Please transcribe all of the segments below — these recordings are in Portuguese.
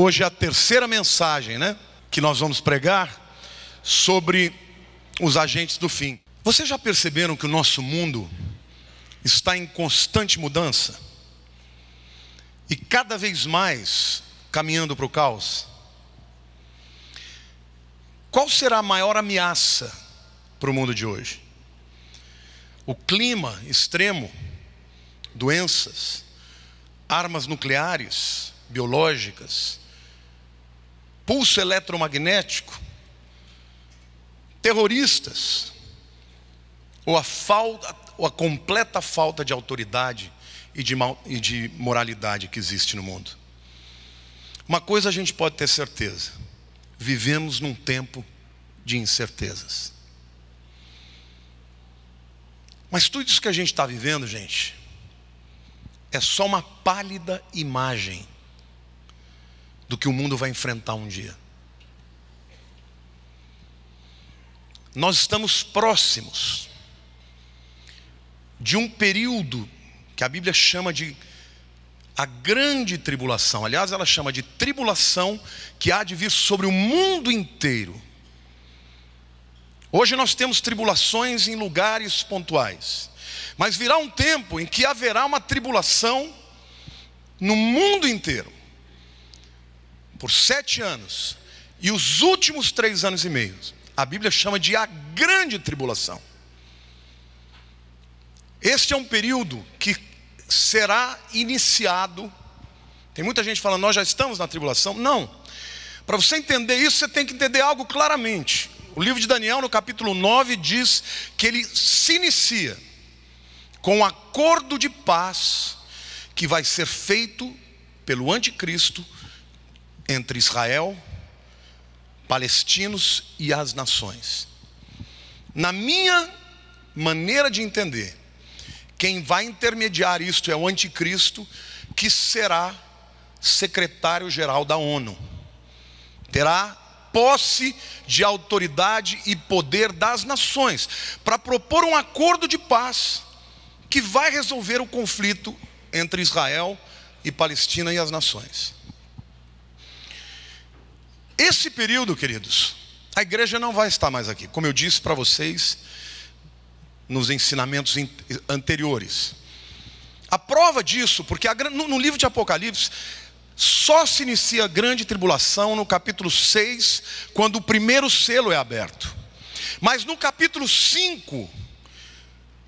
Hoje é a terceira mensagem, que nós vamos pregar sobre os agentes do fim. Vocês já perceberam que o nosso mundo está em constante mudança? E cada vez mais caminhando para o caos? Qual será a maior ameaça para o mundo de hoje? O clima extremo, doenças, armas nucleares, biológicas, pulso eletromagnético, terroristas, ou a completa falta de autoridade e de moralidade que existe no mundo. Uma coisa a gente pode ter certeza: vivemos num tempo de incertezas. Mas tudo isso que a gente está vivendo, gente, é só uma pálida imagem do que o mundo vai enfrentar um dia. Nós estamos próximos de um período que a Bíblia chama de a grande tribulação. Aliás, ela chama de tribulação que há de vir sobre o mundo inteiro. Hoje nós temos tribulações em lugares pontuais, mas virá um tempo em que haverá uma tribulação no mundo inteiro, por 7 anos, e os últimos 3 anos e meio, a Bíblia chama de a grande tribulação. Este é um período que será iniciado. Tem muita gente falando, nós já estamos na tribulação. Não, para você entender isso, você tem que entender algo claramente. O livro de Daniel, no capítulo 9, diz que ele se inicia com um acordo de paz que vai ser feito pelo anticristo entre Israel, palestinos e as nações. Na minha maneira de entender, quem vai intermediar isto é o anticristo, que será secretário-geral da ONU. Terá posse de autoridade e poder das nações para propor um acordo de paz que vai resolver o conflito entre Israel e Palestina e as nações. Esse período, queridos, a igreja não vai estar mais aqui, como eu disse para vocês nos ensinamentos anteriores. A prova disso, porque no livro de Apocalipse só se inicia a grande tribulação no capítulo 6, quando o primeiro selo é aberto. Mas no capítulo 5,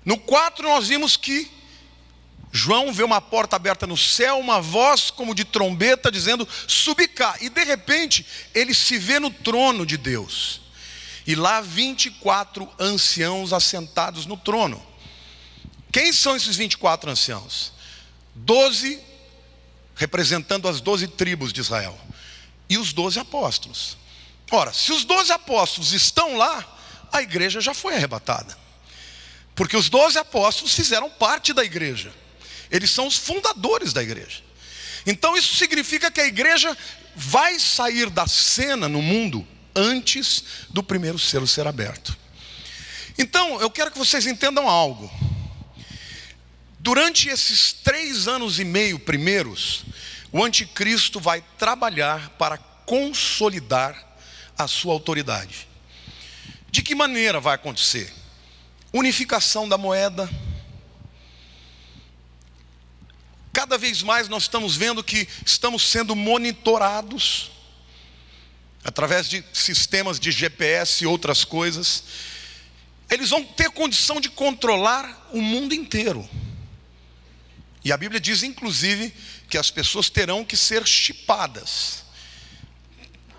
no 4, nós vimos que João vê uma porta aberta no céu, uma voz como de trombeta dizendo, subi cá. E de repente, ele se vê no trono de Deus. E lá 24 anciãos assentados no trono. Quem são esses 24 anciãos? 12 representando as 12 tribos de Israel. E os 12 apóstolos. Ora, se os 12 apóstolos estão lá, a igreja já foi arrebatada. Porque os 12 apóstolos fizeram parte da igreja. Eles são os fundadores da igreja. Então isso significa que a igreja vai sair da cena no mundo antes do primeiro selo ser aberto. Então eu quero que vocês entendam algo. Durante esses 3 anos e meio primeiros, o anticristo vai trabalhar para consolidar a sua autoridade. De que maneira vai acontecer? Unificação da moeda. Cada vez mais nós estamos vendo que estamos sendo monitorados através de sistemas de GPS e outras coisas. Eles vão ter condição de controlar o mundo inteiro. E a Bíblia diz inclusive que as pessoas terão que ser chipadas.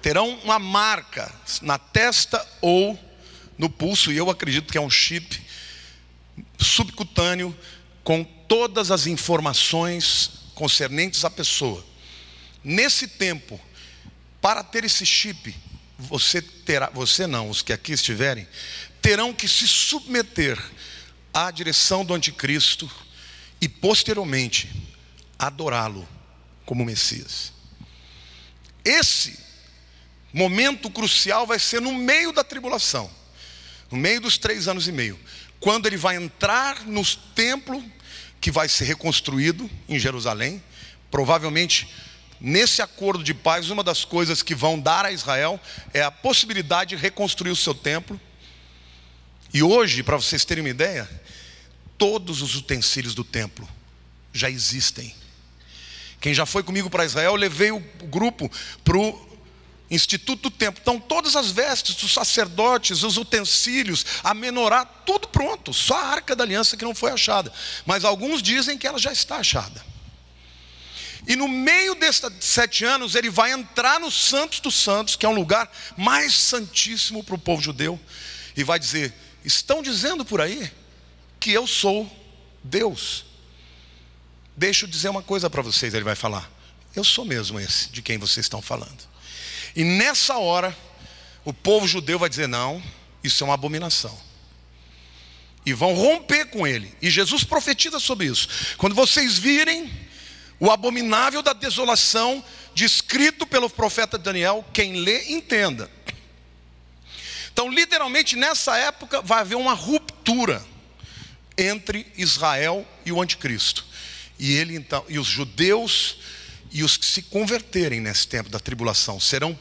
Terão uma marca na testa ou no pulso, e eu acredito que é um chip subcutâneo com todas as informações concernentes à pessoa. Nesse tempo, para ter esse chip, os que aqui estiverem, terão que se submeter à direção do anticristo e posteriormente adorá-lo como Messias. Esse momento crucial vai ser no meio da tribulação, no meio dos 3 anos e meio, quando ele vai entrar no templo que vai ser reconstruído em Jerusalém, provavelmente nesse acordo de paz, uma das coisas que vão dar a Israel é a possibilidade de reconstruir o seu templo. E hoje, para vocês terem uma ideia, todos os utensílios do templo já existem. Quem já foi comigo para Israel, eu levei o grupo para o Instituto do Templo. Então todas as vestes dos sacerdotes, os utensílios, a menorá, tudo pronto. Só a Arca da Aliança que não foi achada. Mas alguns dizem que ela já está achada. E no meio desses 7 anos, ele vai entrar no Santos dos Santos, que é um lugar mais santíssimo para o povo judeu, e vai dizer: estão dizendo por aí que eu sou Deus. Deixa eu dizer uma coisa para vocês, ele vai falar: eu sou mesmo esse de quem vocês estão falando. E nessa hora, o povo judeu vai dizer: não, isso é uma abominação. E vão romper com ele. E Jesus profetiza sobre isso. Quando vocês virem o abominável da desolação, descrito pelo profeta Daniel, quem lê, entenda. Então, literalmente, nessa época, vai haver uma ruptura entre Israel e o anticristo. E ele, então, e os judeus e os que se converterem nesse tempo da tribulação serão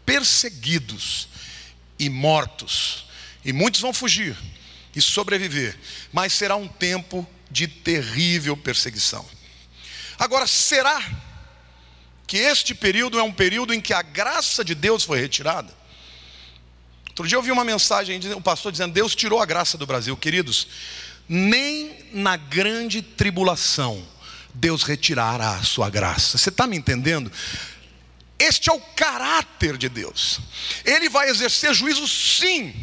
perseguidos e mortos. E muitos vão fugir e sobreviver. Mas será um tempo de terrível perseguição. Agora, será que este período é um período em que a graça de Deus foi retirada? Outro dia eu ouvi uma mensagem, o pastor dizendo: Deus tirou a graça do Brasil. Queridos, nem na grande tribulação Deus retirará a sua graça. Você está me entendendo? Este é o caráter de Deus. Ele vai exercer juízo, sim,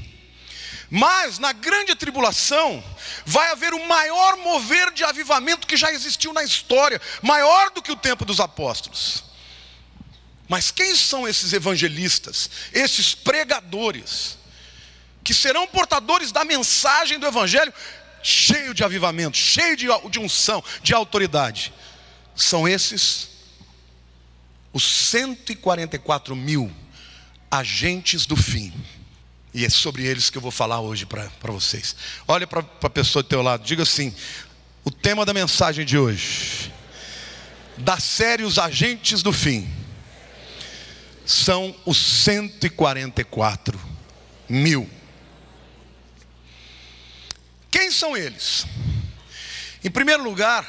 mas na grande tribulação vai haver o maior mover de avivamento que já existiu na história, maior do que o tempo dos apóstolos. Mas quem são esses evangelistas, esses pregadores, que serão portadores da mensagem do evangelho, cheio de avivamento, cheio de unção, de autoridade? São esses os 144 mil agentes do fim. E é sobre eles que eu vou falar hoje para vocês. Olha para a pessoa do teu lado, diga assim: o tema da mensagem de hoje, da série Os Agentes do Fim, são os 144 mil. Quem são eles? Em primeiro lugar,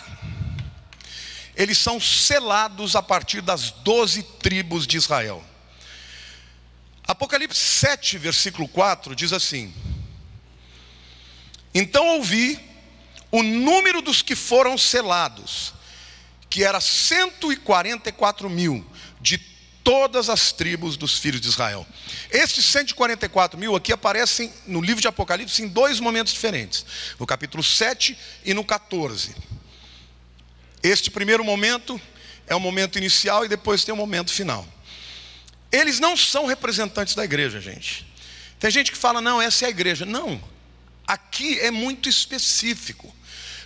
eles são selados a partir das 12 tribos de Israel. Apocalipse 7, versículo 4, diz assim: então ouvi o número dos que foram selados, que era 144 mil, de todas as tribos dos filhos de Israel. Estes 144 mil aqui aparecem no livro de Apocalipse em 2 momentos diferentes, no capítulo 7 e no 14. Este primeiro momento é o momento inicial e depois tem o momento final. Eles não são representantes da igreja, gente. Tem gente que fala: não, essa é a igreja. Não, aqui é muito específico.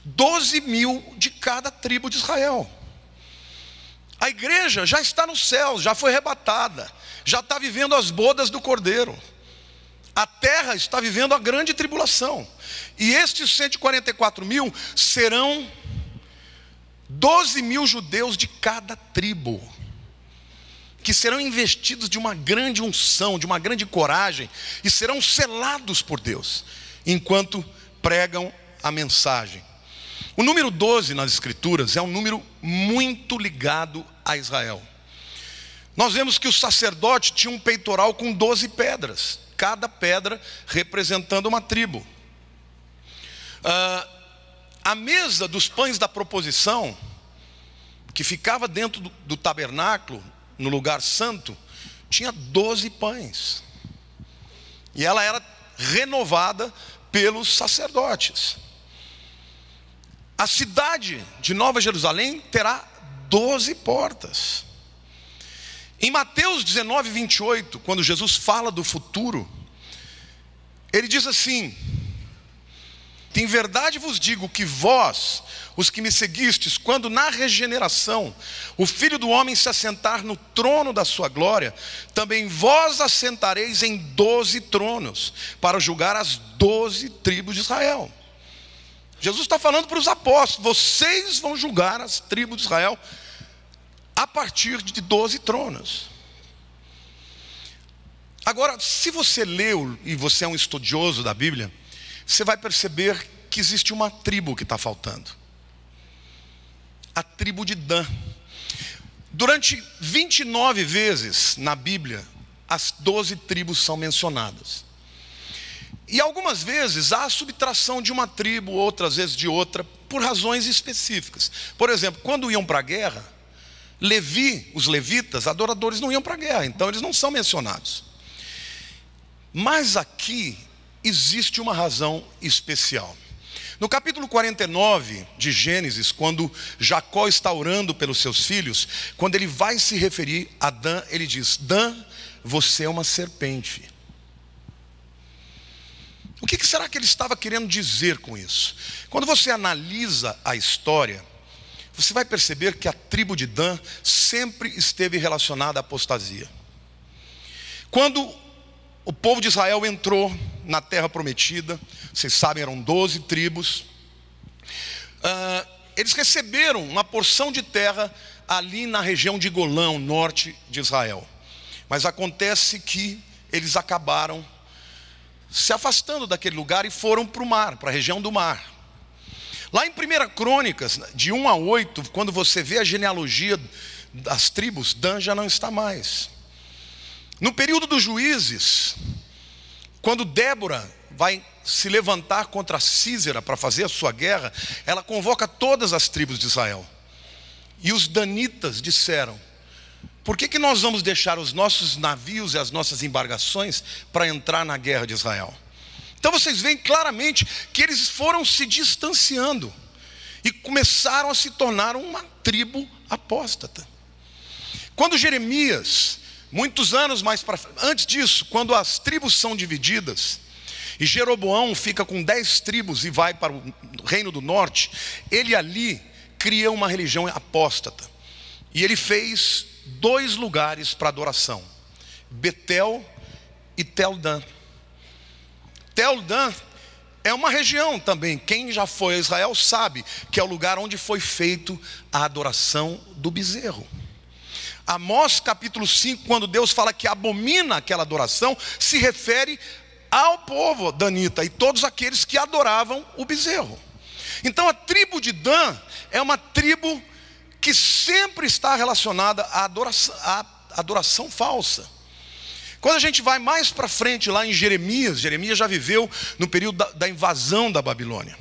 12 mil de cada tribo de Israel. A igreja já está no céu, já foi arrebatada, já está vivendo as bodas do Cordeiro. A terra está vivendo a grande tribulação. E estes 144 mil serão 12 mil judeus de cada tribo, que serão investidos de uma grande unção, de uma grande coragem, e serão selados por Deus, enquanto pregam a mensagem. O número 12 nas escrituras é um número muito ligado a Israel. Nós vemos que o sacerdote tinha um peitoral com 12 pedras, cada pedra representando uma tribo. A mesa dos pães da proposição, que ficava dentro do tabernáculo, no lugar santo, tinha 12 pães. E ela era renovada pelos sacerdotes. A cidade de Nova Jerusalém terá 12 portas. Em Mateus 19, 28, quando Jesus fala do futuro, ele diz assim: em verdade vos digo que vós, os que me seguistes, quando na regeneração o Filho do Homem se assentar no trono da sua glória, também vós assentareis em 12 tronos, para julgar as 12 tribos de Israel. Jesus está falando para os apóstolos: vocês vão julgar as tribos de Israel a partir de 12 tronos. Agora, se você leu e você é um estudioso da Bíblia, você vai perceber que existe uma tribo que está faltando. A tribo de Dan. Durante 29 vezes na Bíblia, as 12 tribos são mencionadas. E algumas vezes há a subtração de uma tribo, outras vezes de outra, por razões específicas. Por exemplo, quando iam para a guerra, os levitas, adoradores, não iam para a guerra, então eles não são mencionados. Mas aqui existe uma razão especial. No capítulo 49 de Gênesis, quando Jacó está orando pelos seus filhos, quando ele vai se referir a Dan, ele diz: Dan, você é uma serpente. O que será que ele estava querendo dizer com isso? Quando você analisa a história, você vai perceber que a tribo de Dan sempre esteve relacionada à apostasia. Quando o povo de Israel entrou na terra prometida, vocês sabem, eram 12 tribos. Eles receberam uma porção de terra ali na região de Golã, norte de Israel. Mas acontece que eles acabaram se afastando daquele lugar e foram para o mar, para a região do mar. Lá em 1 Crônicas, de 1 a 8, quando você vê a genealogia das tribos, Dan já não está mais. No período dos juízes, quando Débora vai se levantar contra Sísera para fazer a sua guerra, ela convoca todas as tribos de Israel. E os danitas disseram: por que nós vamos deixar os nossos navios e as nossas embarcações para entrar na guerra de Israel? Então vocês veem claramente que eles foram se distanciando e começaram a se tornar uma tribo apóstata. Quando Jeremias, muitos anos mais antes disso, quando as tribos são divididas e Jeroboão fica com 10 tribos e vai para o reino do norte, ele ali cria uma religião apóstata. E ele fez 2 lugares para adoração: Betel e Tel-Dan. Tel-Dan é uma região também, quem já foi a Israel sabe que é o lugar onde foi feito a adoração do bezerro. Amós capítulo 5, quando Deus fala que abomina aquela adoração, se refere ao povo danita e todos aqueles que adoravam o bezerro. Então a tribo de Dan é uma tribo que sempre está relacionada à adoração falsa. Quando a gente vai mais para frente lá em Jeremias já viveu no período da invasão da Babilônia.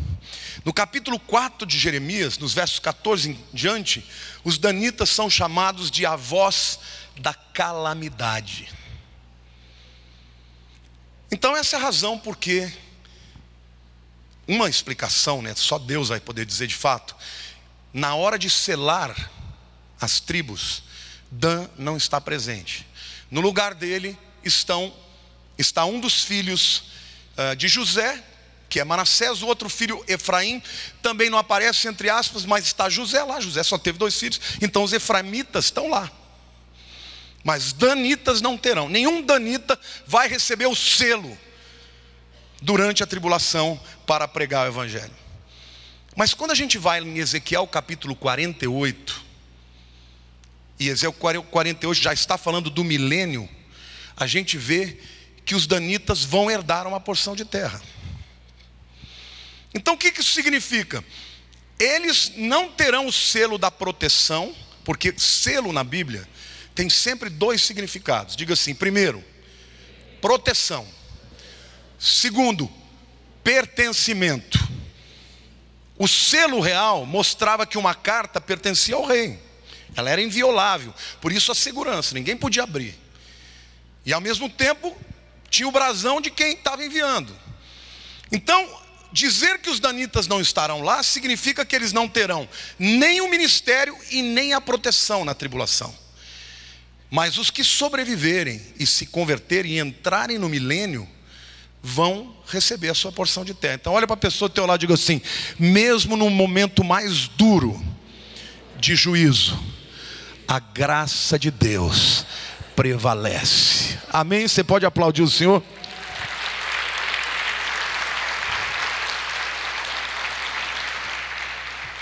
No capítulo 4 de Jeremias, nos versos 14 em diante, os danitas são chamados de avós da calamidade. Então essa é a razão porque, uma explicação, né, só Deus vai poder dizer de fato, na hora de selar as tribos, Dan não está presente. No lugar dele está um dos filhos de José, que é Manassés. O outro filho, Efraim, também não aparece entre aspas, mas está José lá. José só teve 2 filhos, então os efraimitas estão lá. Mas danitas não terão. Nenhum danita vai receber o selo durante a tribulação para pregar o evangelho. Mas quando a gente vai em Ezequiel capítulo 48, e Ezequiel 48 já está falando do milênio, a gente vê que os danitas vão herdar uma porção de terra. Então o que isso significa? Eles não terão o selo da proteção, porque selo na Bíblia tem sempre 2 significados. Diga assim: primeiro, proteção; segundo, pertencimento. O selo real mostrava que uma carta pertencia ao rei, ela era inviolável, por isso a segurança, ninguém podia abrir. E ao mesmo tempo tinha o brasão de quem estava enviando. Então, dizer que os danitas não estarão lá significa que eles não terão nem o ministério e nem a proteção na tribulação. Mas os que sobreviverem e se converterem e entrarem no milênio vão receber a sua porção de terra. Então olha para a pessoa do teu lado e diga assim: mesmo no momento mais duro de juízo, a graça de Deus prevalece. Amém? Você pode aplaudir o Senhor?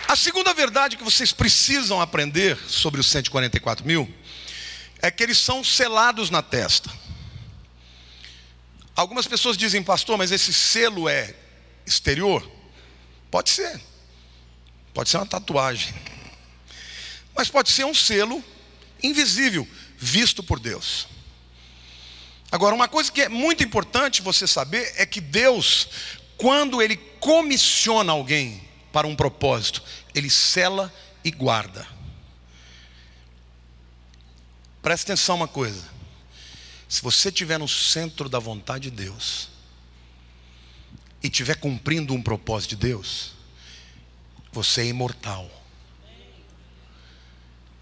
A segunda verdade que vocês precisam aprender sobre os 144 mil é que eles são selados na testa. Algumas pessoas dizem, pastor, mas esse selo é exterior? Pode ser. Pode ser uma tatuagem. Mas pode ser um selo invisível, visto por Deus. Agora, uma coisa que é muito importante você saber é que Deus, quando Ele comissiona alguém para um propósito, Ele sela e guarda. Presta atenção uma coisa. Se você estiver no centro da vontade de Deus e estiver cumprindo um propósito de Deus, você é imortal.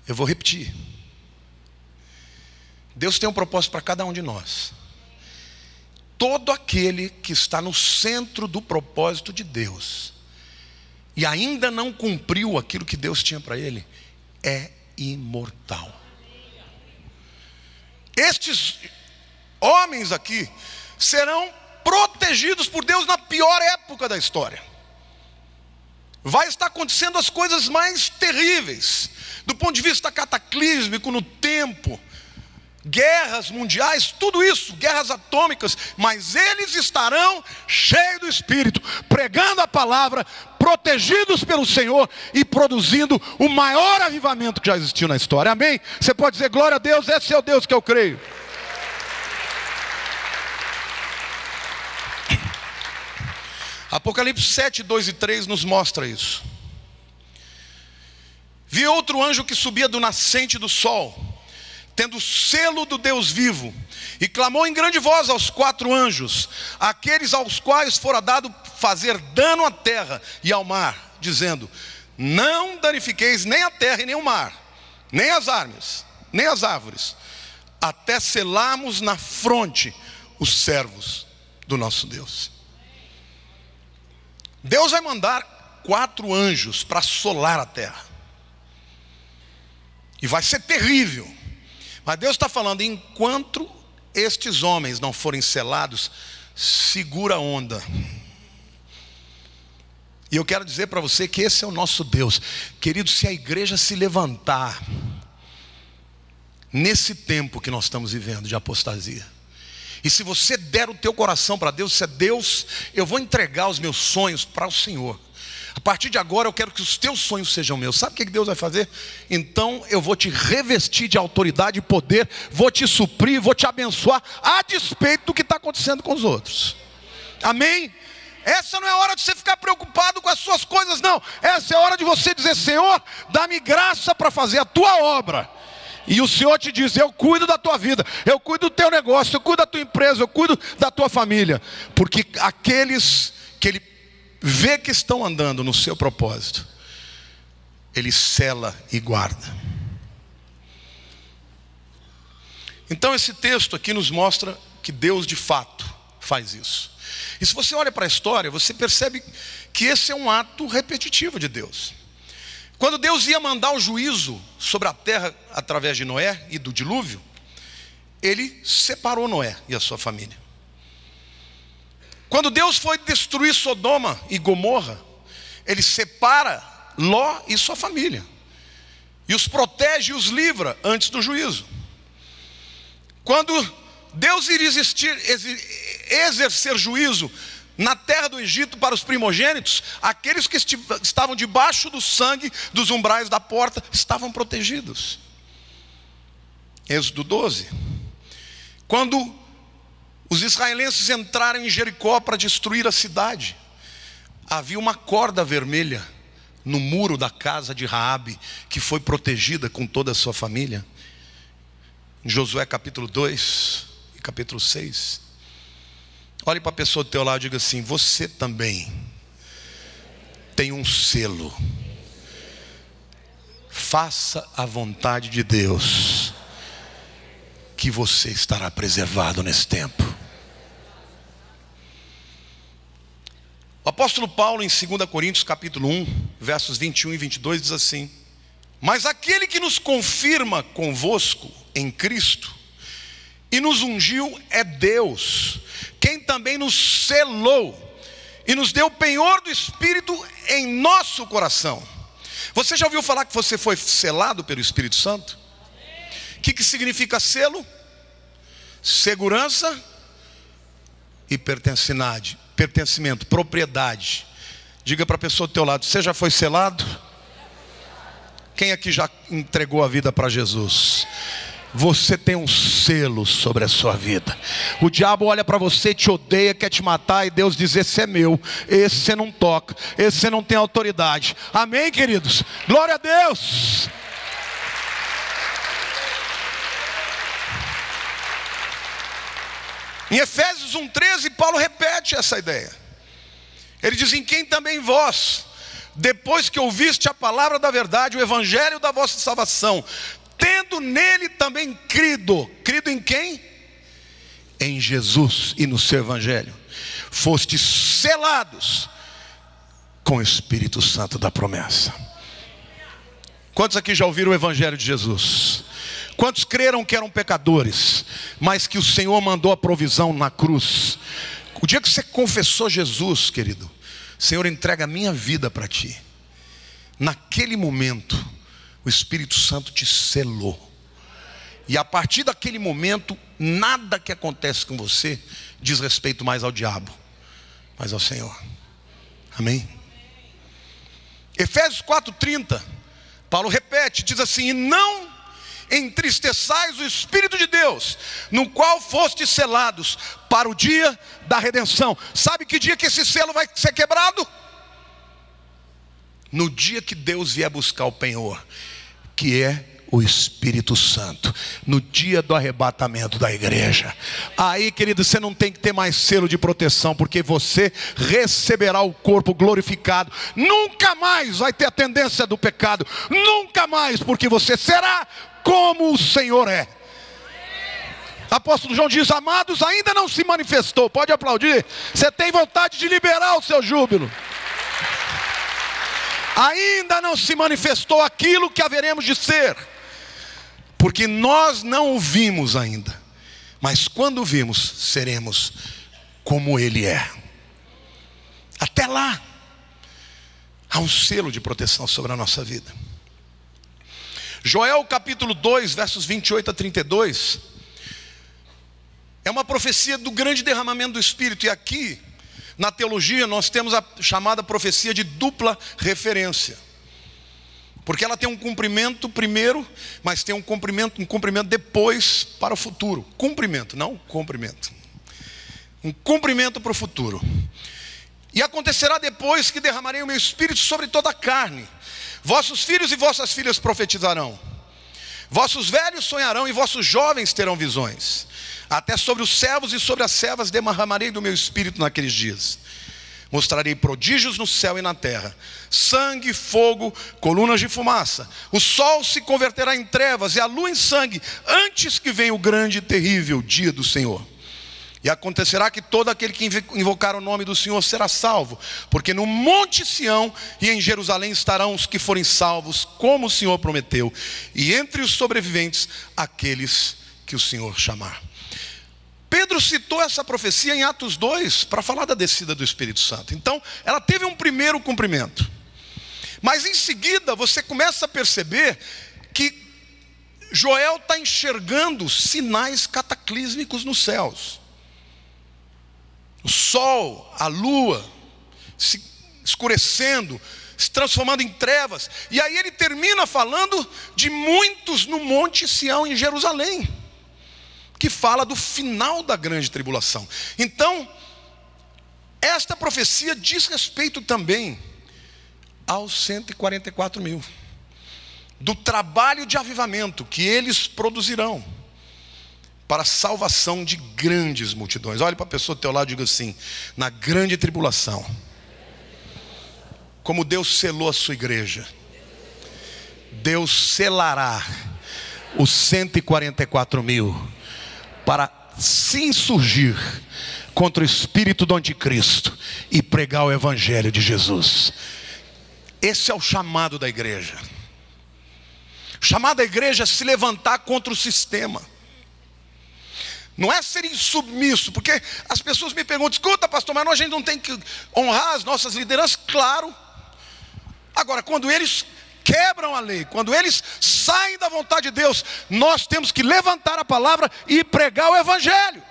Eu vou repetir. Deus tem um propósito para cada um de nós. Todo aquele que está no centro do propósito de Deus e ainda não cumpriu aquilo que Deus tinha para ele, é imortal. Estes homens aqui serão protegidos por Deus na pior época da história. Vai estar acontecendo as coisas mais terríveis, do ponto de vista cataclísmico no tempo, guerras mundiais, tudo isso, guerras atômicas, mas eles estarão cheios do Espírito, pregando a palavra, protegidos pelo Senhor e produzindo o maior avivamento que já existiu na história. Amém? Você pode dizer glória a Deus, esse é o Deus que eu creio. Apocalipse 7, 2 e 3 nos mostra isso. Vi outro anjo que subia do nascente do sol, tendo o selo do Deus vivo, e clamou em grande voz aos 4 anjos, aqueles aos quais fora dado fazer dano à terra e ao mar, dizendo: não danifiqueis nem a terra e nem o mar, nem as árvores, até selarmos na fronte os servos do nosso Deus. Deus vai mandar 4 anjos para assolar a terra, e vai ser terrível. Mas Deus está falando, enquanto estes homens não forem selados, segura a onda. E eu quero dizer para você que esse é o nosso Deus. Querido, se a igreja se levantar nesse tempo que nós estamos vivendo de apostasia, e se você der o teu coração para Deus, se é Deus, eu vou entregar os meus sonhos para o Senhor. A partir de agora eu quero que os teus sonhos sejam meus. Sabe o que Deus vai fazer? Então eu vou te revestir de autoridade e poder, vou te suprir, vou te abençoar, a despeito do que está acontecendo com os outros. Amém? Essa não é hora de você ficar preocupado com as suas coisas, não. Essa é a hora de você dizer: Senhor, dá-me graça para fazer a tua obra. E o Senhor te diz: eu cuido da tua vida, eu cuido do teu negócio, eu cuido da tua empresa, eu cuido da tua família. Porque aqueles que Ele vê que estão andando no seu propósito, Ele sela e guarda. Então esse texto aqui nos mostra que Deus de fato faz isso. E se você olha para a história, você percebe que esse é um ato repetitivo de Deus. Quando Deus ia mandar o juízo sobre a terra através de Noé e do dilúvio, Ele separou Noé e a sua família. Quando Deus foi destruir Sodoma e Gomorra, Ele separa Ló e sua família, e os protege e os livra antes do juízo. Quando Deus iria exercer juízo na terra do Egito para os primogênitos, aqueles que estavam debaixo do sangue dos umbrais da porta estavam protegidos. Êxodo 12. Quando os israelenses entraram em Jericó para destruir a cidade, havia uma corda vermelha no muro da casa de Raabe, que foi protegida com toda a sua família. Em Josué capítulo 2 e capítulo 6. Olhe para a pessoa do teu lado e diga assim: você também tem um selo. Faça a vontade de Deus, que você estará preservado nesse tempo. O apóstolo Paulo, em 2 Coríntios capítulo 1, versos 21 e 22, diz assim: mas aquele que nos confirma convosco em Cristo e nos ungiu é Deus, quem também nos selou e nos deu o penhor do Espírito em nosso coração. Você já ouviu falar que você foi selado pelo Espírito Santo? O que significa selo? Segurança e pertencimento, propriedade. Diga para a pessoa do teu lado: você já foi selado? Quem aqui já entregou a vida para Jesus? Você tem um selo sobre a sua vida. O diabo olha para você, te odeia, quer te matar, e Deus diz: esse é meu, esse você não toca, esse você não tem autoridade. Amém, queridos? Glória a Deus. Em Efésios 1:13, Paulo repete essa ideia. Ele diz: em quem também vós, depois que ouviste a palavra da verdade, o evangelho da vossa salvação, tendo nele também crido em quem? Em Jesus e no seu evangelho, fostes selados com o Espírito Santo da promessa. Quantos aqui já ouviram o evangelho de Jesus? Quantos creram que eram pecadores, mas que o Senhor mandou a provisão na cruz? O dia que você confessou Jesus, querido, Senhor, entrega a minha vida para ti. Naquele momento, o Espírito Santo te selou. E a partir daquele momento, nada que acontece com você diz respeito mais ao diabo, mas ao Senhor. Amém? Efésios 4:30, Paulo repete, diz assim: e não entristeçais o Espírito de Deus, no qual fostes selados para o dia da redenção. Sabe que dia que esse selo vai ser quebrado? No dia que Deus vier buscar o penhor, que é o Espírito Santo, no dia do arrebatamento da igreja. Aí, querido, você não tem que ter mais selo de proteção, porque você receberá o corpo glorificado. Nunca mais vai ter a tendência do pecado, nunca mais, porque você será como o Senhor é. Apóstolo João diz: amados, ainda não se manifestou. Pode aplaudir. Você tem vontade de liberar o seu júbilo. Ainda não se manifestou aquilo que haveremos de ser, porque nós não o vimos ainda, mas quando vimos, seremos como Ele é. Até lá, há um selo de proteção sobre a nossa vida. Joel capítulo 2, versos 28 a 32, é uma profecia do grande derramamento do Espírito. E aqui, na teologia, nós temos a chamada profecia de dupla referência, porque ela tem um cumprimento primeiro, mas tem um cumprimento depois para o futuro. Cumprimento, não cumprimento. Um cumprimento para o futuro. E acontecerá depois que derramarei o meu Espírito sobre toda a carne. Vossos filhos e vossas filhas profetizarão, vossos velhos sonharão e vossos jovens terão visões. Até sobre os servos e sobre as servas derramarei do meu Espírito naqueles dias. Mostrarei prodígios no céu e na terra: sangue, fogo, colunas de fumaça. O sol se converterá em trevas e a lua em sangue, antes que venha o grande e terrível dia do Senhor. E acontecerá que todo aquele que invocar o nome do Senhor será salvo, porque no monte Sião e em Jerusalém estarão os que forem salvos, como o Senhor prometeu, e entre os sobreviventes, aqueles que o Senhor chamar. Pedro citou essa profecia em Atos 2, para falar da descida do Espírito Santo. Então, ela teve um primeiro cumprimento, mas em seguida você começa a perceber que Joel está enxergando sinais cataclísmicos nos céus. O sol, a lua se escurecendo, se transformando em trevas. E aí ele termina falando de muitos no monte Sião em Jerusalém, que fala do final da grande tribulação. Então, esta profecia diz respeito também aos 144 mil, do trabalho de avivamento que eles produzirão para a salvação de grandes multidões. Olhe para a pessoa do teu lado e diga assim: na grande tribulação, como Deus selou a sua igreja, Deus selará os 144 mil para se insurgir contra o espírito do anticristo e pregar o evangelho de Jesus. Esse é o chamado da igreja. O chamado da igreja é se levantar contra o sistema. Não é ser insubmisso, porque as pessoas me perguntam: escuta, pastor, mas a gente não tem que honrar as nossas lideranças? Claro. Agora, quando eles quebram a lei, quando eles saem da vontade de Deus, nós temos que levantar a palavra e pregar o evangelho.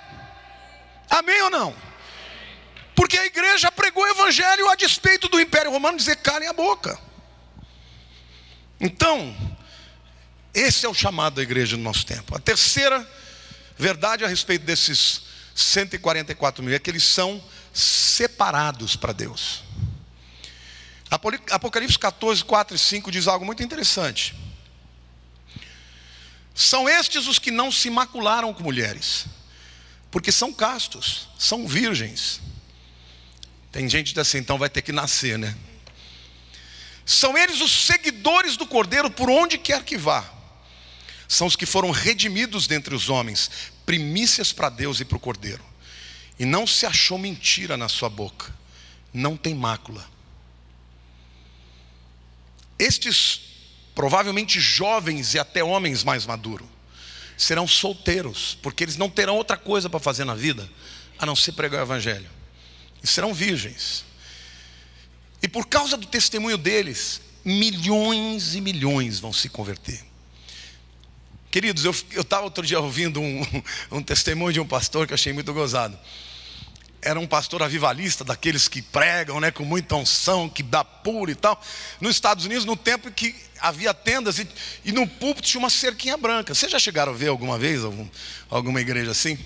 Amém ou não? Porque a igreja pregou o evangelho a despeito do Império Romano dizer calem a boca. Então, esse é o chamado da igreja no nosso tempo. A terceira verdade a respeito desses 144 mil é que eles são separados para Deus. Apocalipse 14, 4 e 5 diz algo muito interessante. São estes os que não se macularam com mulheres, porque são castos, são virgens. Tem gente que diz assim, então vai ter que nascer, né? São eles os seguidores do Cordeiro por onde quer que vá. São os que foram redimidos dentre os homens, primícias para Deus e para o Cordeiro. E não se achou mentira na sua boca, não tem mácula. Estes, provavelmente jovens e até homens mais maduros, serão solteiros, porque eles não terão outra coisa para fazer na vida, a não ser pregar o evangelho. E serão virgens. E por causa do testemunho deles, milhões e milhões vão se converter. Queridos, eu estava outro dia ouvindo um testemunho de um pastor que eu achei muito gozado. Era um pastor avivalista, daqueles que pregam, né, com muita unção, que dá puro e tal. Nos Estados Unidos, no tempo que havia tendas e no púlpito tinha uma cerquinha branca. Vocês já chegaram a ver alguma vez alguma igreja assim?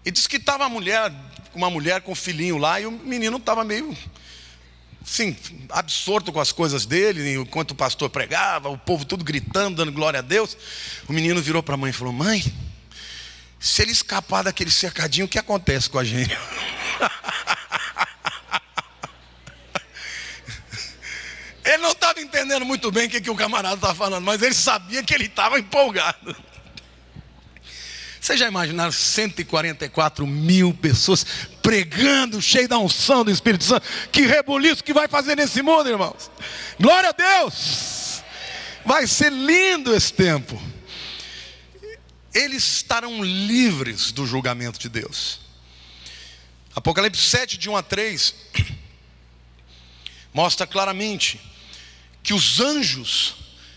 E diz que estava uma mulher com um filhinho lá, e o menino estava meio, sim, absorto com as coisas dele, enquanto o pastor pregava, o povo tudo gritando, dando glória a Deus. O menino virou para a mãe e falou: mãe, se ele escapar daquele cercadinho, o que acontece com a gente? Ele não estava entendendo muito bem o que o camarada estava falando, mas ele sabia que ele estava empolgado. Vocês já imaginaram 144 mil pessoas pregando, cheio da unção do Espírito Santo? Que rebuliço que vai fazer nesse mundo, irmãos. Glória a Deus. Vai ser lindo esse tempo. Eles estarão livres do julgamento de Deus. Apocalipse 7, de 1 a 3, mostra claramente que os anjos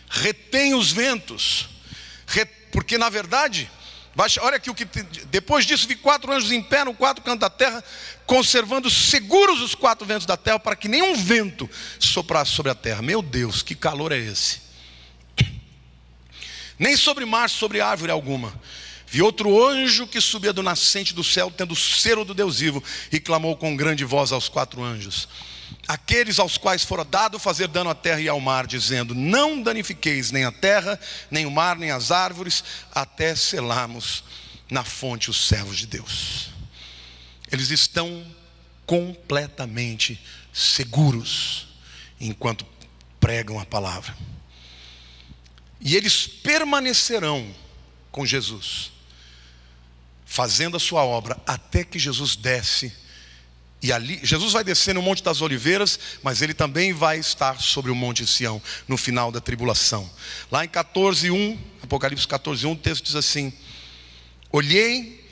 retêm os ventos, porque na verdade, olha aqui depois disso vi 4 anjos em pé no 4 cantos da terra, conservando seguros os 4 ventos da terra, para que nenhum vento soprasse sobre a terra. Meu Deus, que calor é esse! Nem sobre mar, sobre árvore alguma. Vi outro anjo que subia do nascente do céu, tendo o selo do Deus vivo, e clamou com grande voz aos 4 anjos, aqueles aos quais fora dado fazer dano à terra e ao mar, dizendo: não danifiqueis nem a terra, nem o mar, nem as árvores, até selarmos na fonte os servos de Deus. Eles estão completamente seguros enquanto pregam a palavra. E eles permanecerão com Jesus, fazendo a sua obra, até que Jesus desce. E ali, Jesus vai descer no Monte das Oliveiras, mas ele também vai estar sobre o Monte Sião, no final da tribulação. Lá em 14:1, Apocalipse 14:1, o texto diz assim: olhei,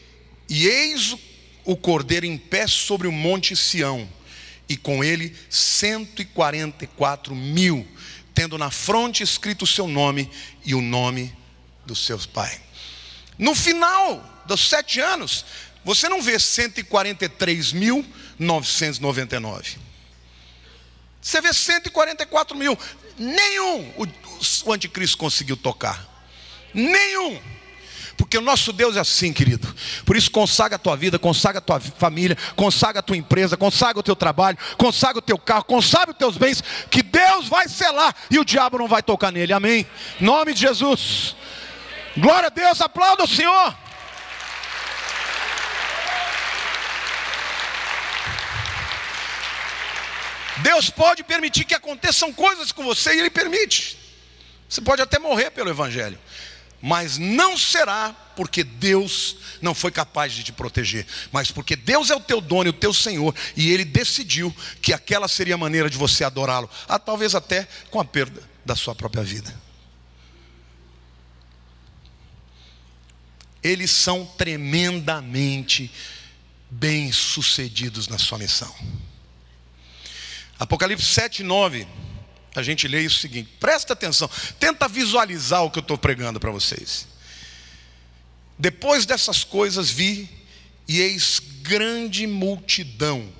e eis o Cordeiro em pé sobre o Monte Sião, e com ele 144 mil, tendo na fronte escrito o seu nome e o nome do seu pai. No final dos 7 anos, você não vê 143.999. Você vê 144 mil. Nenhum o anticristo conseguiu tocar. Nenhum. Porque o nosso Deus é assim, querido. Por isso consagra a tua vida, consagra a tua família, consagra a tua empresa, consagra o teu trabalho, consagra o teu carro, consagra os teus bens, que Deus vai selar e o diabo não vai tocar nele. Amém? Em nome de Jesus. Glória a Deus, aplauda o Senhor. Deus pode permitir que aconteçam coisas com você, e Ele permite. Você pode até morrer pelo Evangelho, mas não será porque Deus não foi capaz de te proteger, mas porque Deus é o teu dono e o teu Senhor, e Ele decidiu que aquela seria a maneira de você adorá-lo, talvez até com a perda da sua própria vida. Eles são tremendamente bem-sucedidos na sua missão. Apocalipse 7:9 a gente lê isso o seguinte, presta atenção, tenta visualizar o que eu estou pregando para vocês. Depois dessas coisas vi, e eis grande multidão,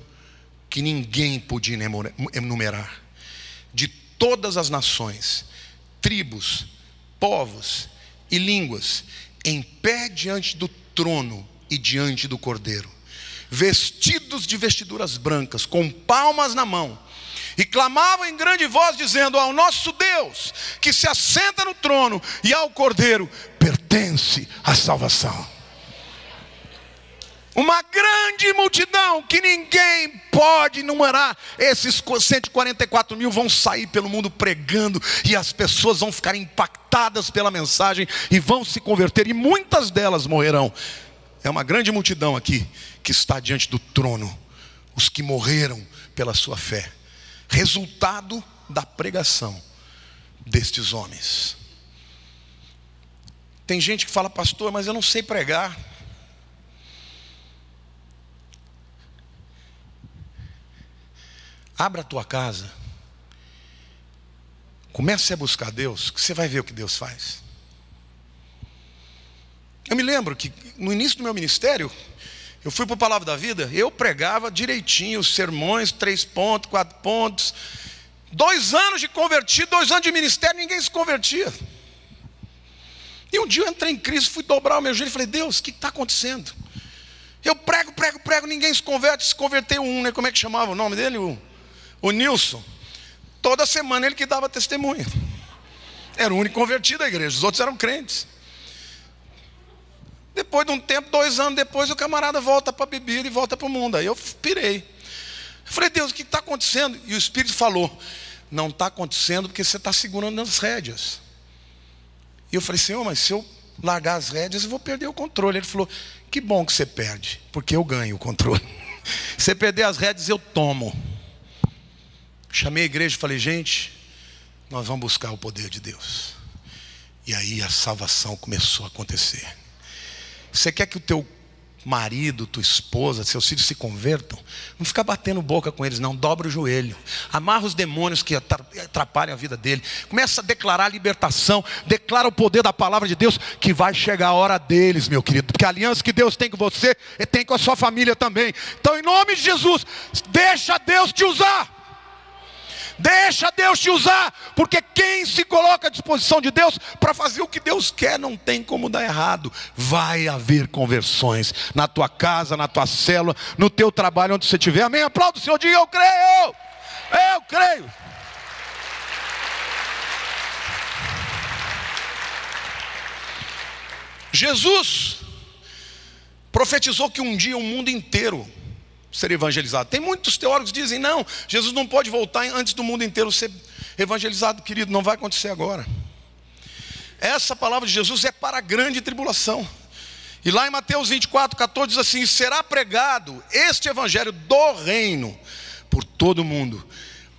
que ninguém podia enumerar, de todas as nações, tribos, povos e línguas, em pé diante do trono e diante do Cordeiro, vestidos de vestiduras brancas, com palmas na mão, e clamavam em grande voz, dizendo: ao nosso Deus, que se assenta no trono, e ao Cordeiro pertence a salvação. Uma grande multidão que ninguém pode enumerar. Esses 144 mil vão sair pelo mundo pregando, e as pessoas vão ficar impactadas pela mensagem e vão se converter, e muitas delas morrerão. É uma grande multidão aqui que está diante do trono, os que morreram pela sua fé, resultado da pregação destes homens. Tem gente que fala: pastor, mas eu não sei pregar. Abra a tua casa, comece a buscar Deus, que você vai ver o que Deus faz. Eu me lembro que no início do meu ministério, eu fui para o Palavra da Vida, eu pregava direitinho os sermões, 3 pontos, 4 pontos. 2 anos de convertido, 2 anos de ministério, ninguém se convertia. E um dia eu entrei em crise, fui dobrar o meu joelho e falei: Deus, o que está acontecendo? Eu prego, ninguém se converte. Se converteu um, né? Como é que chamava o nome dele? O Nilson. Toda semana ele que dava testemunha. Era o único convertido da igreja, os outros eram crentes. Depois de um tempo, 2 anos depois, o camarada volta para a bebida e volta para o mundo. Aí eu pirei. Eu falei: Deus, o que está acontecendo? E o Espírito falou: não está acontecendo porque você está segurando as rédeas. E eu falei: Senhor, mas se eu largar as rédeas, eu vou perder o controle. Ele falou: que bom que você perde, porque eu ganho o controle. Se você perder as rédeas, eu tomo. Chamei a igreja e falei: gente, nós vamos buscar o poder de Deus. E aí a salvação começou a acontecer. Você quer que o teu marido, tua esposa, seus filhos se convertam? Não fica batendo boca com eles não, dobra o joelho, amarra os demônios que atrapalham a vida dele, começa a declarar a libertação, declara o poder da palavra de Deus, que vai chegar a hora deles, meu querido, porque a aliança que Deus tem com você, Ele tem com a sua família também. Então, em nome de Jesus, deixa Deus te usar. Deixa Deus te usar, porque quem se coloca à disposição de Deus para fazer o que Deus quer, não tem como dar errado. Vai haver conversões na tua casa, na tua célula, no teu trabalho, onde você estiver. Amém? Aplauda o Senhor, diga: eu creio. Eu creio. Jesus profetizou que um dia o mundo inteiro ser evangelizado. Tem muitos teólogos que dizem: não, Jesus não pode voltar antes do mundo inteiro ser evangelizado. Querido, não vai acontecer agora. Essa palavra de Jesus é para a grande tribulação. E lá em Mateus 24:14 diz assim: será pregado este evangelho do reino por todo o mundo,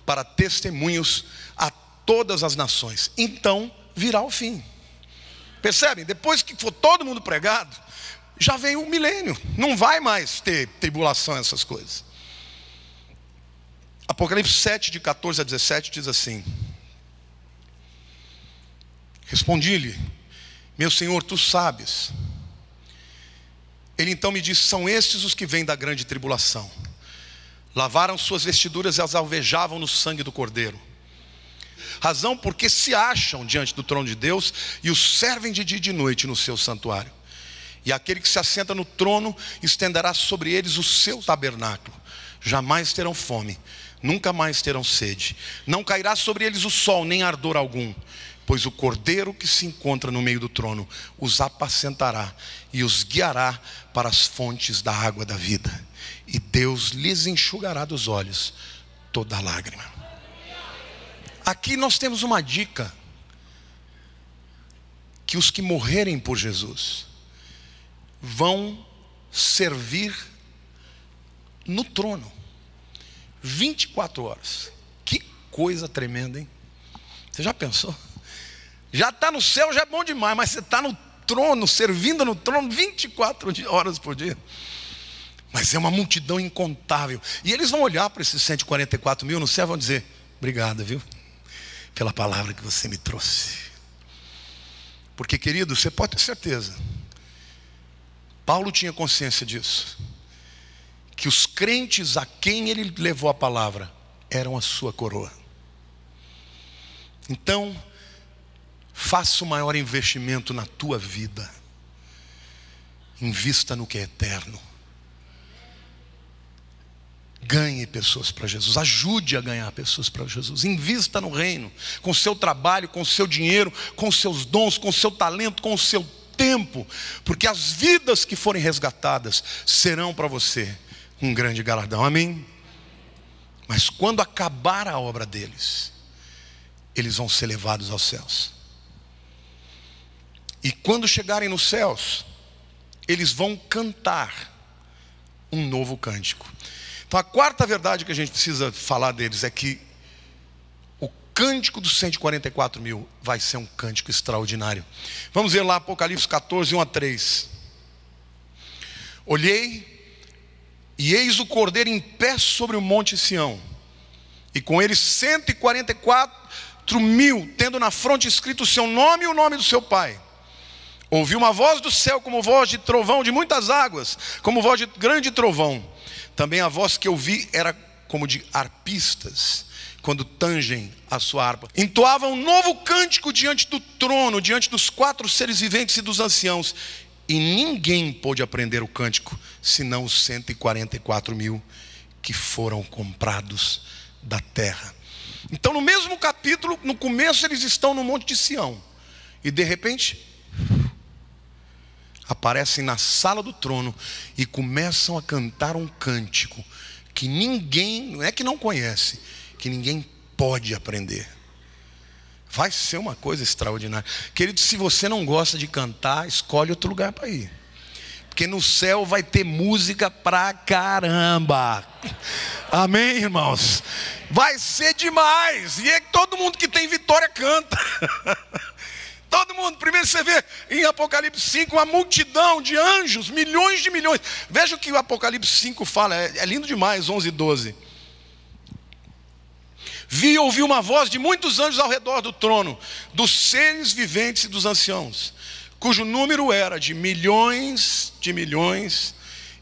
para testemunhos a todas as nações. Então virá o fim. Percebem? Depois que for todo mundo pregado, já vem um milênio, não vai mais ter tribulação, essas coisas. Apocalipse 7, de 14 a 17 diz assim: respondi-lhe: meu Senhor, tu sabes. Ele então me disse: são estes os que vêm da grande tribulação, lavaram suas vestiduras e as alvejavam no sangue do Cordeiro. Razão porque se acham diante do trono de Deus e os servem de dia e de noite no seu santuário. E aquele que se assenta no trono estenderá sobre eles o seu tabernáculo. Jamais terão fome, nunca mais terão sede. Não cairá sobre eles o sol, nem ardor algum. Pois o Cordeiro que se encontra no meio do trono os apacentará e os guiará para as fontes da água da vida. E Deus lhes enxugará dos olhos toda lágrima. Aqui nós temos uma dica: que os que morrerem por Jesus vão servir no trono 24 horas. Que coisa tremenda, hein? Você já pensou? Já está no céu, já é bom demais, mas você está no trono, servindo no trono 24 horas por dia. Mas é uma multidão incontável. E eles vão olhar para esses 144 mil no céu e vão dizer: obrigado, viu? pela palavra que você me trouxe. Porque, querido, você pode ter certeza, Paulo tinha consciência disso, que os crentes a quem ele levou a palavra eram a sua coroa. Então, faça o maior investimento na tua vida. Invista no que é eterno. Ganhe pessoas para Jesus, ajude a ganhar pessoas para Jesus, invista no reino, com o seu trabalho, com o seu dinheiro, com os seus dons, com o seu talento, com o seu tempo, porque as vidas que forem resgatadas serão para você um grande galardão, amém? Mas quando acabar a obra deles, eles vão ser levados aos céus, e quando chegarem nos céus, eles vão cantar um novo cântico. Então a quarta verdade que a gente precisa falar deles é que o cântico dos 144 mil vai ser um cântico extraordinário. Vamos ver lá Apocalipse 14, 1-3. Olhei, e eis o Cordeiro em pé sobre o monte Sião, e com ele 144 mil, tendo na fronte escrito o seu nome e o nome do seu pai. Ouvi uma voz do céu como voz de trovão de muitas águas, como voz de grande trovão. Também a voz que eu vi era como de arpistas, quando tangem a sua harpa. Entoavam um novo cântico diante do trono, diante dos 4 seres viventes e dos anciãos. E ninguém pôde aprender o cântico, senão os 144 mil que foram comprados da terra. Então no mesmo capítulo, no começo eles estão no monte de Sião. E de repente aparecem na sala do trono e começam a cantar um cântico que ninguém, não é que não conhece, que ninguém pode aprender. Vai ser uma coisa extraordinária. Querido, se você não gosta de cantar, escolhe outro lugar para ir, porque no céu vai ter música pra caramba. Amém, irmãos? Vai ser demais. E é que todo mundo que tem vitória canta. Todo mundo. Primeiro você vê em Apocalipse 5 uma multidão de anjos, milhões de milhões. Veja o que o Apocalipse 5 fala, é lindo demais, 11 e 12. Vi e ouvi uma voz de muitos anjos ao redor do trono, dos seres viventes e dos anciãos, cujo número era de milhões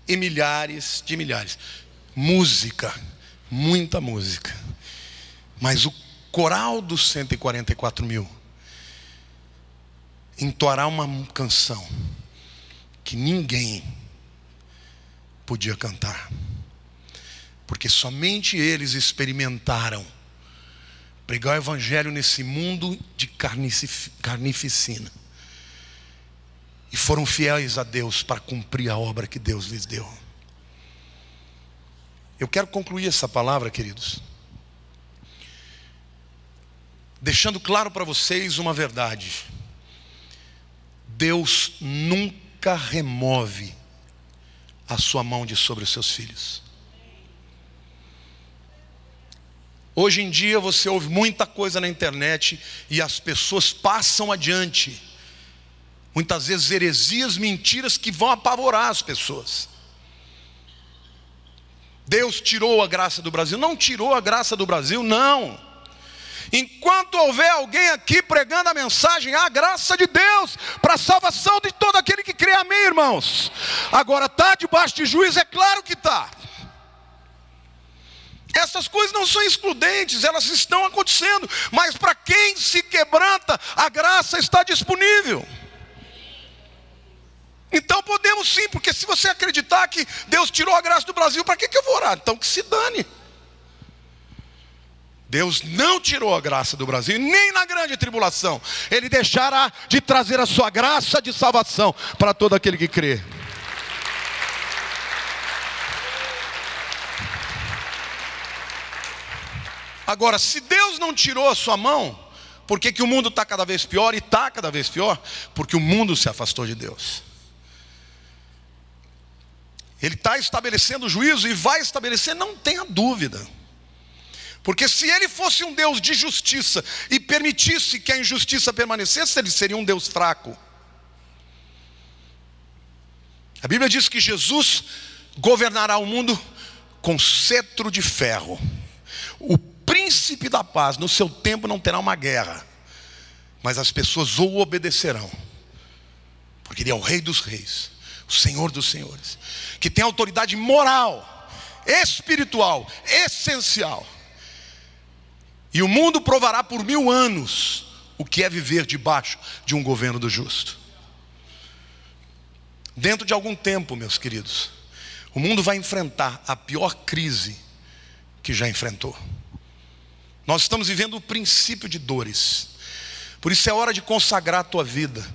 e milhares de milhares. Música, muita música. Mas o coral dos 144 mil entoará uma canção que ninguém podia cantar, porque somente eles experimentaram pregar o evangelho nesse mundo de carnificina, e foram fiéis a Deus para cumprir a obra que Deus lhes deu. Eu quero concluir essa palavra, queridos, deixando claro para vocês uma verdade: Deus nunca remove a sua mão de sobre os seus filhos. Hoje em dia você ouve muita coisa na internet e as pessoas passam adiante, muitas vezes heresias, mentiras que vão apavorar as pessoas. Deus tirou a graça do Brasil. Não tirou a graça do Brasil, não. Enquanto houver alguém aqui pregando a mensagem, a graça de Deus para a salvação de todo aquele que crê, amém, irmãos? Agora, está debaixo de juízo? É claro que está. Essas coisas não são excludentes, elas estão acontecendo, mas para quem se quebranta, a graça está disponível. Então podemos sim, porque se você acreditar que Deus tirou a graça do Brasil, para que eu vou orar? Então que se dane. Deus não tirou a graça do Brasil, nem na grande tribulação. Ele deixará de trazer a sua graça de salvação para todo aquele que crê. Agora, se Deus não tirou a sua mão, por que o mundo está cada vez pior? E está cada vez pior porque o mundo se afastou de Deus. Ele está estabelecendo juízo e vai estabelecer, não tenha dúvida. Porque se ele fosse um Deus de justiça e permitisse que a injustiça permanecesse, ele seria um Deus fraco. A Bíblia diz que Jesus governará o mundo com cetro de ferro. O príncipe da paz, no seu tempo não terá uma guerra, mas as pessoas o obedecerão, porque ele é o Rei dos reis, o Senhor dos senhores, que tem autoridade moral, espiritual, essencial. E o mundo provará por 1000 anos o que é viver debaixo de um governo do justo. Dentro de algum tempo, meus queridos, o mundo vai enfrentar a pior crise que já enfrentou. Nós estamos vivendo o princípio de dores. Por isso é hora de consagrar a tua vida.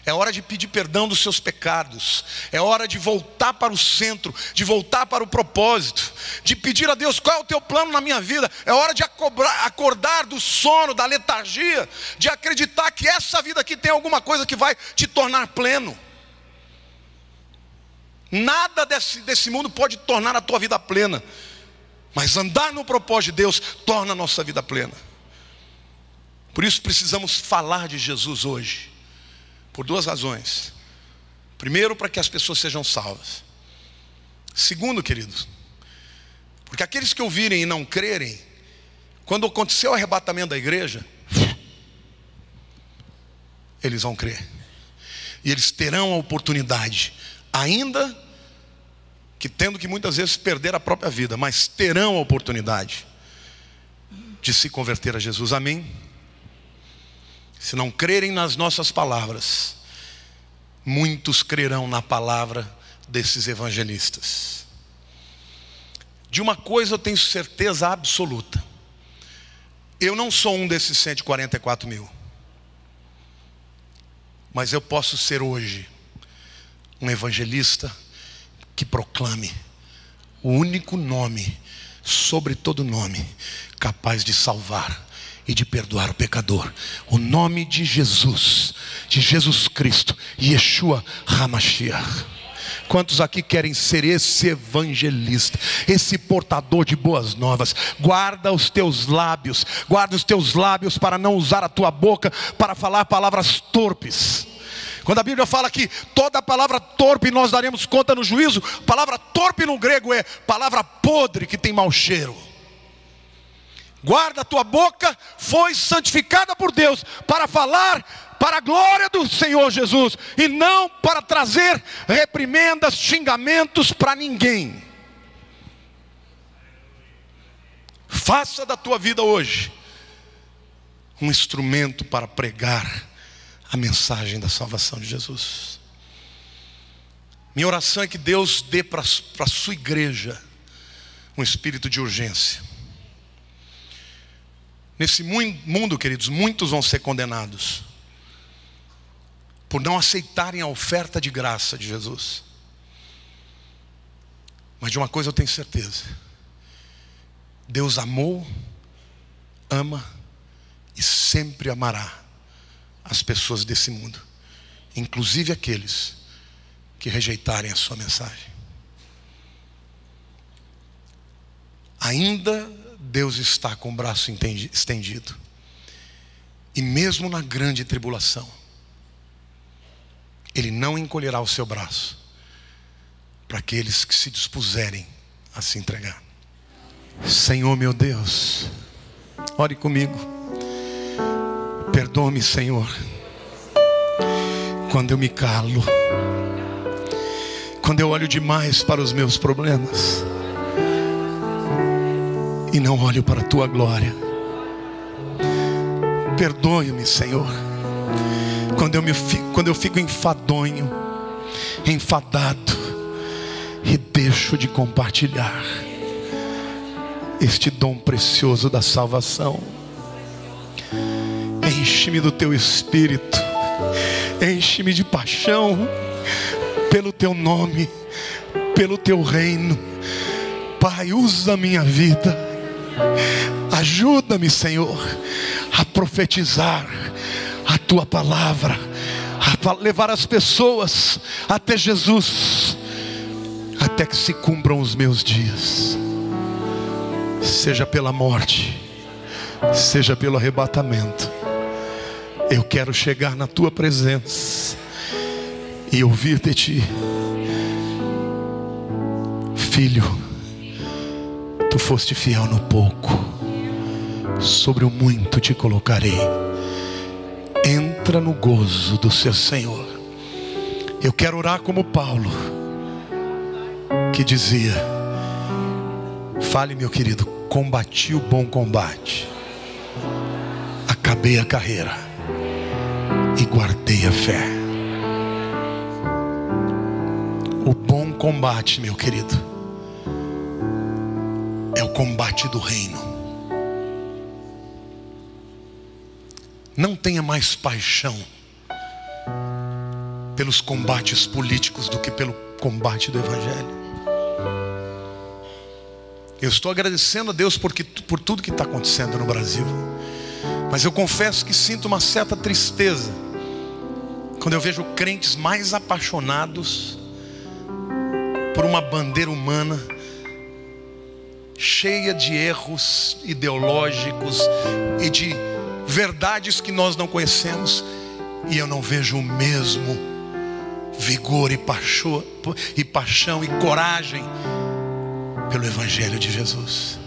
É hora de pedir perdão dos seus pecados. É hora de voltar para o centro, de voltar para o propósito, de pedir a Deus: qual é o teu plano na minha vida? É hora de acordar do sono, da letargia, de acreditar que essa vida aqui tem alguma coisa que vai te tornar pleno. Nada desse mundo pode tornar a tua vida plena, mas andar no propósito de Deus torna a nossa vida plena. Por isso precisamos falar de Jesus hoje, por 2 razões. Primeiro, para que as pessoas sejam salvas. Segundo, queridos, porque aqueles que ouvirem e não crerem, quando acontecer o arrebatamento da igreja, eles vão crer, e eles terão a oportunidade, ainda que tendo que muitas vezes perder a própria vida, mas terão a oportunidade de se converter a Jesus. Amém? Se não crerem nas nossas palavras, muitos crerão na palavra desses evangelistas. De uma coisa eu tenho certeza absoluta: eu não sou um desses 144 mil, mas eu posso ser hoje um evangelista que proclame o único nome, sobre todo nome, capaz de salvar e de perdoar o pecador: o nome de Jesus Cristo, Yeshua HaMashiach. Quantos aqui querem ser esse evangelista, esse portador de boas novas? Guarda os teus lábios para não usar a tua boca para falar palavras torpes. Quando a Bíblia fala que toda palavra torpe nós daremos conta no juízo, palavra torpe no grego é palavra podre, que tem mau cheiro. Guarda a tua boca, foi santificada por Deus para falar para a glória do Senhor Jesus, e não para trazer reprimendas, xingamentos para ninguém. Faça da tua vida hoje um instrumento para pregar a mensagem da salvação de Jesus. Minha oração é que Deus dê para a sua igreja um espírito de urgência. Nesse mundo, queridos, muitos vão ser condenados por não aceitarem a oferta de graça de Jesus. Mas de uma coisa eu tenho certeza: Deus amou, ama e sempre amará as pessoas desse mundo, inclusive aqueles que rejeitarem a sua mensagem. Ainda Deus está com o braço estendido, e mesmo na grande tribulação, Ele não encolherá o seu braço para aqueles que se dispuserem a se entregar. Senhor meu Deus, ore comigo. Perdoa-me, Senhor, quando eu me calo, quando eu olho demais para os meus problemas e não olho para a tua glória. Perdoe-me, Senhor, quando eu fico enfadonho, enfadado, e deixo de compartilhar este dom precioso da salvação. Enche-me do teu Espírito, enche-me de paixão pelo teu nome, pelo teu reino. Pai, usa a minha vida, ajuda-me, Senhor, a profetizar a tua palavra, a levar as pessoas até Jesus, até que se cumpram os meus dias, seja pela morte, seja pelo arrebatamento. Eu quero chegar na tua presença e ouvir de ti: filho, tu foste fiel no pouco, sobre o muito te colocarei. Entra no gozo do seu Senhor. Eu quero orar como Paulo, que dizia: fale, meu querido, combati o bom combate, acabei a carreira e guardei a fé. O bom combate, meu querido, é o combate do reino. Não tenha mais paixão pelos combates políticos do que pelo combate do Evangelho. Eu estou agradecendo a Deus por tudo que está acontecendo no Brasil, mas eu confesso que sinto uma certa tristeza quando eu vejo crentes mais apaixonados por uma bandeira humana cheia de erros ideológicos e de verdades que nós não conhecemos, e eu não vejo o mesmo vigor e paixão e coragem pelo Evangelho de Jesus.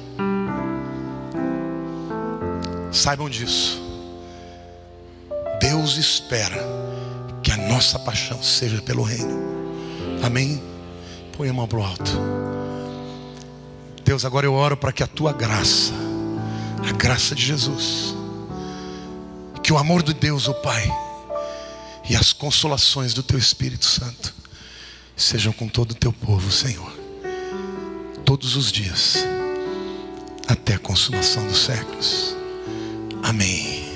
Saibam disso. Deus espera que a nossa paixão seja pelo reino. Amém? Põe a mão para o alto. Deus, agora eu oro para que a tua graça, a graça de Jesus, que o amor de Deus, o Pai, e as consolações do teu Espírito Santo sejam com todo o teu povo, Senhor, todos os dias, até a consumação dos séculos. Amém.